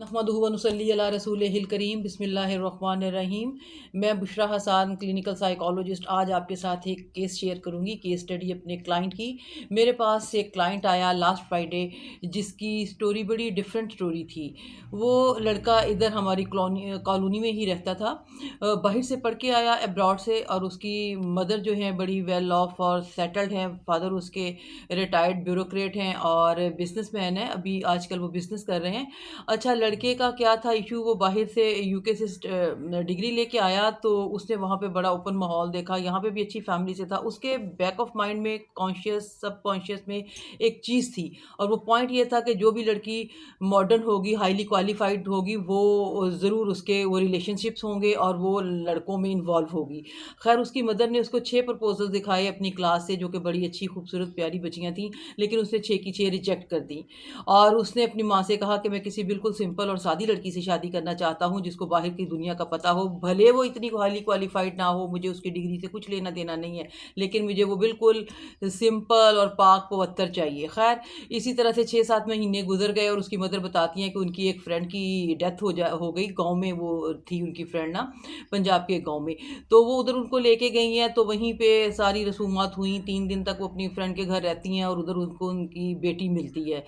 नहमदुहु व नुसल्ली अला रसूलिहिल करीम बिस्मिल्लाहिर्रहमानिर्रहीम। मैं बुशरा हसन, क्लिनिकल साइकोलॉजिस्ट, आज आपके साथ एक केस शेयर करूंगी, केस स्टडी अपने क्लाइंट की। मेरे पास एक क्लाइंट आया लास्ट फ्राइडे, जिसकी स्टोरी बड़ी डिफरेंट स्टोरी थी। वो लड़का इधर हमारी कॉलोनी में ही रहता था। बाहर से पढ़ के आया, अब्रॉड से, और उसकी मदर जो है बड़ी वेल ऑफ और सेटल्ड हैं। फादर उसके रिटायर्ड ब्यूरोक्रेट हैं और बिजनेसमैन है, अभी आजकल वो बिजनेस कर रहे हैं। अच्छा, लड़के का क्या था इशू, वो बाहर से यूके से डिग्री लेके आया, तो उसने वहाँ पे बड़ा ओपन माहौल देखा। यहाँ पे भी अच्छी फैमिली से था। उसके बैक ऑफ माइंड में, कॉन्शियस सबकॉन्शियस में एक चीज़ थी, और वो पॉइंट ये था कि जो भी लड़की मॉडर्न होगी, हाईली क्वालिफाइड होगी, वो ज़रूर उसके वो रिलेशनशिप्स होंगे और वो लड़कों में इन्वॉल्व होगी। खैर, उसकी मदर ने उसको 6 प्रपोजल दिखाए अपनी क्लास से, जो कि बड़ी अच्छी खूबसूरत प्यारी बच्चियाँ थी, लेकिन उसने 6 की 6 रिजेक्ट कर दी। और उसने अपनी माँ से कहा कि मैं किसी बिल्कुल सिंपल और सादी लड़की से शादी करना चाहता हूँ, जिसको बाहर की दुनिया का पता हो, भले वो इतनी हाईली क्वालिफाइड ना हो, मुझे उसकी डिग्री से कुछ लेना देना नहीं है, लेकिन मुझे वो बिल्कुल सिंपल और पाक पवित्र चाहिए। खैर, इसी तरह से 6-7 महीने गुजर गए और उसकी मदर बताती हैं कि उनकी एक फ्रेंड की डेथ हो गई। गाँव में वो थी उनकी फ्रेंड ना, पंजाब के गाँव में। तो वो उधर उनको लेके गई हैं, तो वहीं पे सारी रसूमात हुई। 3 दिन तक वो अपनी फ्रेंड के घर रहती हैं और उधर उनको उनकी बेटी मिलती है,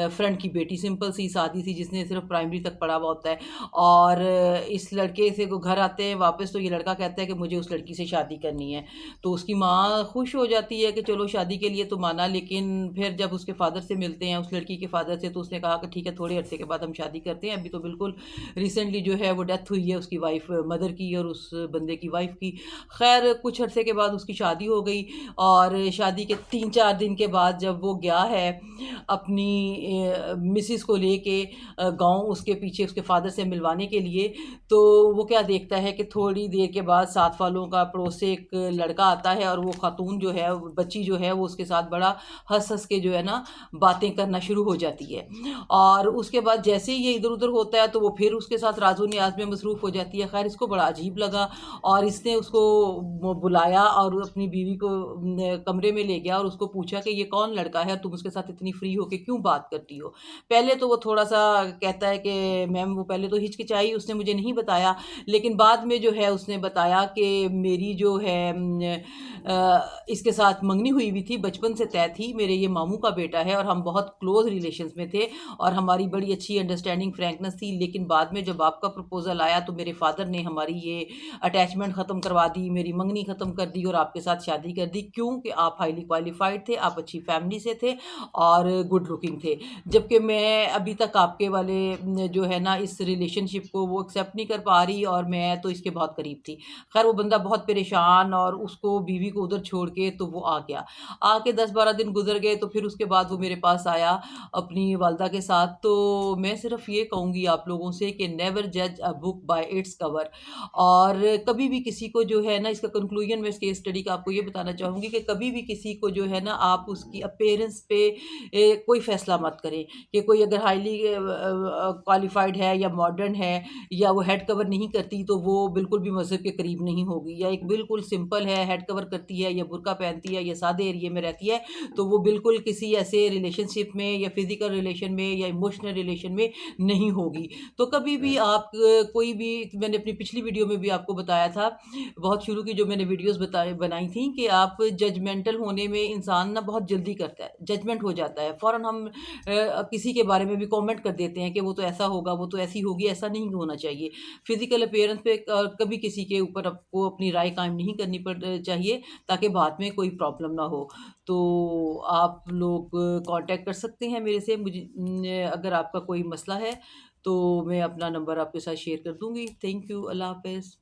फ्रेंड की बेटी, सिंपल सी शादी थी, जिसने सिर्फ प्राइमरी तक पढ़ा हुआ होता है। और इस लड़के से वो घर आते हैं वापस, तो ये लड़का कहता है कि मुझे उस लड़की से शादी करनी है। तो उसकी माँ खुश हो जाती है कि चलो शादी के लिए तो माना, लेकिन फिर जब उसके फादर से मिलते हैं, उस लड़की के फादर से, तो उसने कहा कि ठीक है, थोड़े अरसे के बाद हम शादी करते हैं, अभी तो बिल्कुल रिसेंटली जो है वो डेथ हुई है उसकी वाइफ, मदर की और उस बंदे की वाइफ की। खैर, कुछ अरसे के बाद उसकी शादी हो गई, और शादी के 3-4 दिन के बाद जब वो गया है अपनी मिसिस को लेके गाँव, उसके पीछे उसके फादर से मिलवाने के लिए, तो वो क्या देखता है कि थोड़ी देर के बाद साथ वालों का पड़ोस से एक लड़का आता है, और वो खातून जो है, बच्ची जो है, वो उसके साथ बड़ा हंस हंस के जो है ना बातें करना शुरू हो जाती है। और उसके बाद जैसे ही ये इधर उधर होता है, तो वो फिर उसके साथ राजो न्याज में मसरूफ़ हो जाती है। खैर, इसको बड़ा अजीब लगा, और इसने उसको बुलाया और अपनी बीवी को कमरे में ले गया और उसको पूछा कि ये कौन लड़का है, तुम उसके साथ इतनी फ्री होके क्यों बात करती हो। पहले तो वो थोड़ा सा कहता है कि मैम, वो पहले तो हिचकिचाई, उसने मुझे नहीं बताया, लेकिन बाद में जो है उसने बताया कि मेरी जो है इसके साथ मंगनी हुई हुई थी, बचपन से तय थी, मेरे ये मामू का बेटा है और हम बहुत क्लोज रिलेशंस में थे और हमारी बड़ी अच्छी अंडरस्टैंडिंग फ्रैंकनेस थी। लेकिन बाद में जब आपका प्रपोजल आया, तो मेरे फादर ने हमारी ये अटैचमेंट ख़त्म करवा दी, मेरी मंगनी ख़त्म कर दी और आपके साथ शादी कर दी। क्यों? कि आप हाईली क्वालिफाइड थे, आप अच्छी फैमिली से थे और गुड लुकिंग थे, जबकि मैं अभी तक आपके वाले जो है ना इस रिलेशनशिप को वो एक्सेप्ट नहीं कर पा रही, और मैं तो इसके बहुत करीब थी। खैर, वो बंदा बहुत परेशान, और उसको बीवी को उधर छोड़ के तो वो आ गया। आके 10-12 दिन गुजर गए, तो फिर उसके बाद वो मेरे पास आया अपनी वालदा के साथ। तो मैं सिर्फ ये कहूँगी आप लोगों से कि नेवर जज a book by its cover. और कभी भी किसी को जो है ना, इसका कंक्लूजन मैं इस केस स्टडी का आपको ये बताना चाहूँगी कि कभी भी किसी को जो है ना, आप उसकी अपीयरेंस पे कोई फैसला मत करें कि कोई अगर हाईली क्वालिफाइड है या मॉडर्न है या वो हेड कवर नहीं करती, तो वो बिल्कुल भी मज़हब के करीब नहीं होगी, या एक बिल्कुल सिंपल है, हेड कवर करती है या बुर्का पहनती है या सादे एरिए में रहती है, तो वो बिल्कुल किसी ऐसे रिलेशनशिप में या फिजिकल रिलेशन में या इमोशनल रिलेशन में नहीं होगी। तो कभी भी आप कोई भी, मैंने अपनी पिछली वीडियो में भी आपको बताया था, बहुत शुरू की जो मैंने वीडियोस बताई बनाई थी, कि आप जजमेंटल होने में इंसान ना बहुत जल्दी करता है, जजमेंट हो जाता है फ़ौरन। हम किसी के बारे में भी कमेंट कर देते हैं कि वो तो ऐसा होगा, वो तो ऐसी होगी, ऐसा नहीं होना चाहिए। फिजिकल अपीयरेंस पे कभी किसी के ऊपर आपको अपनी राय कायम नहीं करनी चाहिए, ताकि बाद में कोई प्रॉब्लम ना हो। तो आप लोग कांटेक्ट कर सकते हैं मेरे से, मुझे अगर आपका कोई मसला है, तो मैं अपना नंबर आपके साथ शेयर कर दूंगी। थैंक यू, अल्लाह हाफिज़।